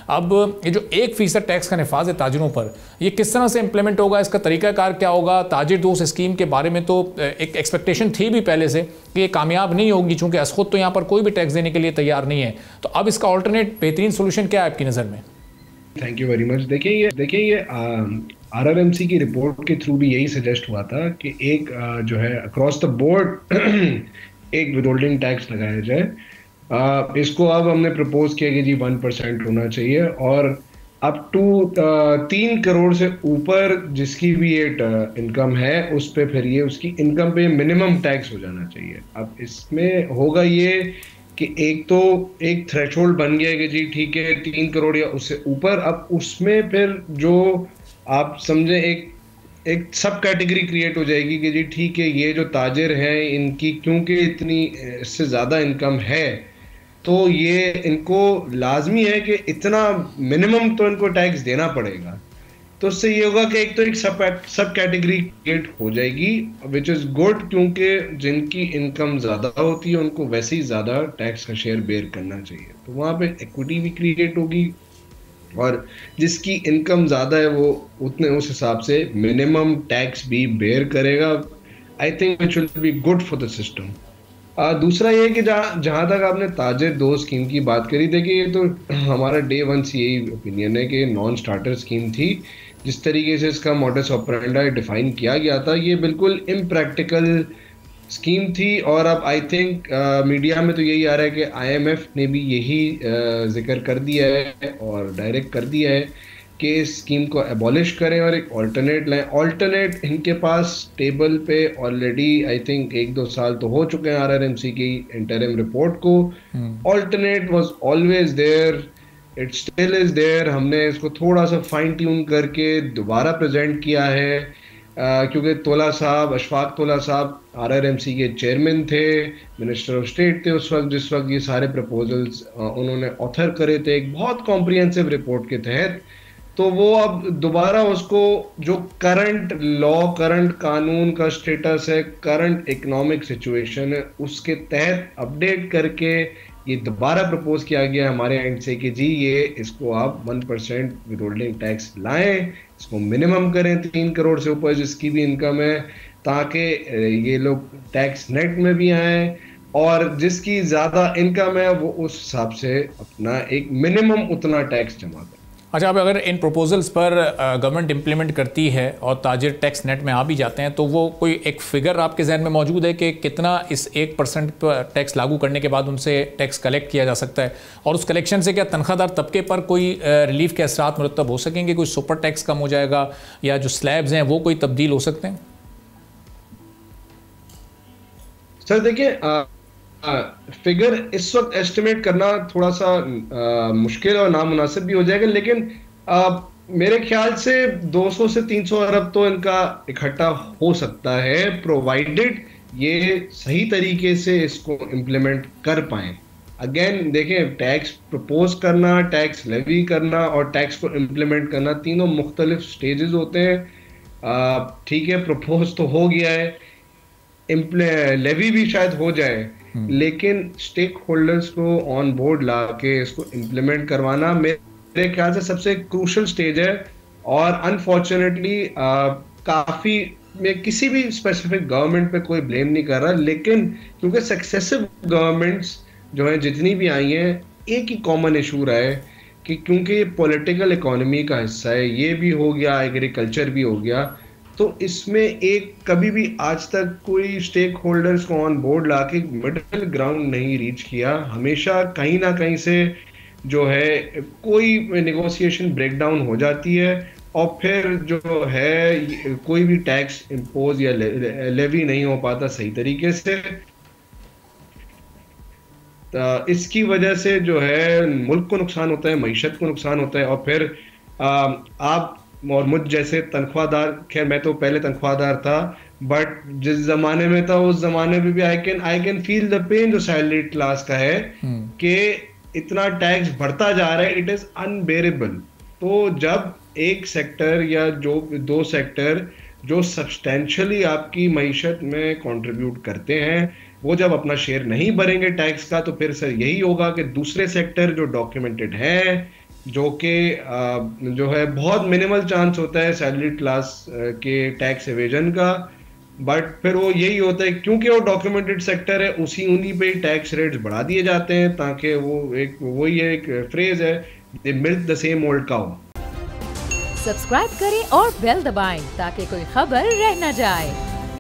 अब ये जो 1% टैक्स का नफाज है ताजिरों पर, ये किस तरह से इम्प्लीमेंट होगा, इसका तरीकाकार क्या होगा? ताजिर दोस्त स्कीम के बारे में तो एक एक्सपेक्टेशन थी भी पहले से कि ये कामयाब नहीं होगी, चूंकि असखुद तो यहाँ पर कोई भी टैक्स देने के लिए तैयार नहीं है। तो अब इसका ऑल्टरनेट बेहतरीन सोल्यूशन क्या है आपकी नज़र में? Thank you very much. देखिए ये आरआरएमसी की रिपोर्ट के थ्रू भी यही सजेस्ट हुआ था कि एक जो है अक्रॉस द बोर्ड एक विदहोल्डिंग टैक्स लगाया जाए। इसको अब हमने प्रपोज किया कि जी 1% होना चाहिए, और अप टू 3 करोड़ से ऊपर जिसकी भी ये इनकम है उस पे फिर ये उसकी इनकम पे मिनिमम टैक्स हो जाना चाहिए। अब इसमें होगा ये कि एक तो एक थ्रेशोल्ड बन गया है कि जी ठीक है 3 करोड़ या उससे ऊपर, अब उसमें फिर जो आप समझे एक एक सब कैटेगरी क्रिएट हो जाएगी कि जी ठीक है ये जो ताजिर हैं इनकी क्योंकि इतनी इससे ज़्यादा इनकम है, तो ये इनको लाजमी है कि इतना मिनिमम तो इनको टैक्स देना पड़ेगा। तो उससे ये होगा कि एक तो एक सब कैटेगरी क्रिएट हो जाएगी, विच इज़ गुड, क्योंकि जिनकी इनकम ज़्यादा होती है उनको वैसे ही ज़्यादा टैक्स का शेयर बेयर करना चाहिए, तो वहाँ पे इक्विटी भी क्रिएट होगी, और जिसकी इनकम ज़्यादा है वो उतने उस हिसाब से मिनिमम टैक्स भी बेयर करेगा। I think it will be good for the system. दूसरा ये कि जहाँ जहाँ तक आपने ताजिर दो स्कीम की बात करी, देखिए ये तो हमारा डे वन से यही ओपिनियन है कि नॉन स्टार्टर स्कीम थी। जिस तरीके से इसका मॉडस ऑपरेंडा डिफाइन किया गया था ये बिल्कुल इम्प्रैक्टिकल स्कीम थी, और अब आई थिंक मीडिया में तो यही आ रहा है कि आईएमएफ ने भी यही जिक्र कर दिया है और डायरेक्ट कर दिया है कि इस स्कीम को एबॉलिश करें और एक ऑल्टरनेट लाएं। ऑल्टरनेट इनके पास टेबल पे ऑलरेडी आई थिंक 1-2 साल तो हो चुके हैं आरआरएमसी की इंटरिम रिपोर्ट को। Alternate was always there, it still is there. हमने इसको थोड़ा सा फाइन ट्यून करके दोबारा प्रेजेंट किया है, क्योंकि तोला साहब, अशफाक तोला साहब आरआरएमसी के चेयरमैन थे, मिनिस्टर ऑफ स्टेट थे उस वक्त जिस वक्त ये सारे प्रपोजल्स उन्होंने ऑथर करे थे एक बहुत कॉम्प्रिहेंसिव रिपोर्ट के तहत। तो वो अब दोबारा उसको जो करंट लॉ, करंट कानून का स्टेटस है, करंट इकोनॉमिक सिचुएशन है, उसके तहत अपडेट करके ये दोबारा प्रपोज किया गया हमारे एंड से कि जी ये इसको आप 1% विदहोल्डिंग टैक्स लाएं, इसको मिनिमम करें 3 करोड़ से ऊपर जिसकी भी इनकम है, ताकि ये लोग टैक्स नेट में भी आए, और जिसकी ज़्यादा इनकम है वो उस हिसाब से अपना एक मिनिमम उतना टैक्स जमा करें। अच्छा, अब अगर इन प्रपोजल्स पर गवर्नमेंट इम्प्लीमेंट करती है और ताजिर टैक्स नेट में आ भी जाते हैं, तो वो कोई एक फिगर आपके जहन में मौजूद है कि कितना इस 1% पर टैक्स लागू करने के बाद उनसे टैक्स कलेक्ट किया जा सकता है, और उस कलेक्शन से क्या तनख्वाहदार तबके पर कोई रिलीफ के असरात मुरतब हो सकेंगे? कोई सुपर टैक्स कम हो जाएगा या जो स्लैब्स हैं वो कोई तब्दील हो सकते हैं? सर देखिए, फिगर इस वक्त एस्टिमेट करना थोड़ा सा मुश्किल और नामुनासिब भी हो जाएगा, लेकिन मेरे ख्याल से 200 से 300 अरब तो इनका इकट्ठा हो सकता है, प्रोवाइडेड ये सही तरीके से इसको इम्प्लीमेंट कर पाए। अगेन देखें, टैक्स प्रपोज करना, टैक्स लेवी करना और टैक्स को इम्प्लीमेंट करना तीनों मुख्तलिफ स्टेजेस होते हैं। ठीक है, प्रपोज तो हो गया है, लेवी भी शायद हो जाए, लेकिन स्टेक होल्डर्स को ऑन बोर्ड ला के इसको इम्प्लीमेंट करवाना मेरे ख्याल से सबसे क्रूशल स्टेज है। और अनफॉर्चुनेटली काफी, मैं किसी भी स्पेसिफिक गवर्नमेंट पे कोई ब्लेम नहीं कर रहा, लेकिन क्योंकि सक्सेसिव गवर्नमेंट्स जो हैं जितनी भी आई हैं, एक ही कॉमन इशू रहा है कि क्योंकि ये पॉलिटिकल इकोनॉमी का हिस्सा है, ये भी हो गया, एग्रीकल्चर भी हो गया, तो इसमें एक कभी भी आज तक कोई स्टेक होल्डर्स को ऑन बोर्ड लाके मिडिल ग्राउंड नहीं रीच किया। हमेशा कहीं ना कहीं से जो है कोई नेगोशिएशन ब्रेकडाउन हो जाती है, और फिर जो है कोई भी टैक्स इम्पोज या लेवी नहीं हो पाता सही तरीके से। इसकी वजह से जो है मुल्क को नुकसान होता है, मईशत को नुकसान होता है, और फिर आप और मुझ जैसे तनख्वाहदार, खैर मैं तो पहले तनख्वाहदार था, बट जिस जमाने में था उस जमाने में भी I can feel the pain जो सैलरी क्लास का है कि इतना टैक्स बढ़ता जा रहा है, इट इज अनबेरेबल। तो जब एक सेक्टर या जो 2 सेक्टर जो सब्सटेंशियली आपकी मईशत में कंट्रीब्यूट करते हैं, वो जब अपना शेयर नहीं भरेंगे टैक्स का, तो फिर सर यही होगा कि दूसरे सेक्टर जो डॉक्यूमेंटेड है जो कि जो है बहुत मिनिमल चांस होता है सैलरी क्लास के टैक्स एवेजन का। बट फिर वो यही होता है क्योंकि वो डॉक्यूमेंटेड सेक्टर है, उसी उन्हीं पे टैक्स रेट्स बढ़ा दिए जाते हैं ताकि वो एक वही है, एक फ्रेज है, they milk the same old cow. Subscribe करें और बेल दबाएं ताकि कोई खबर रह न जाए।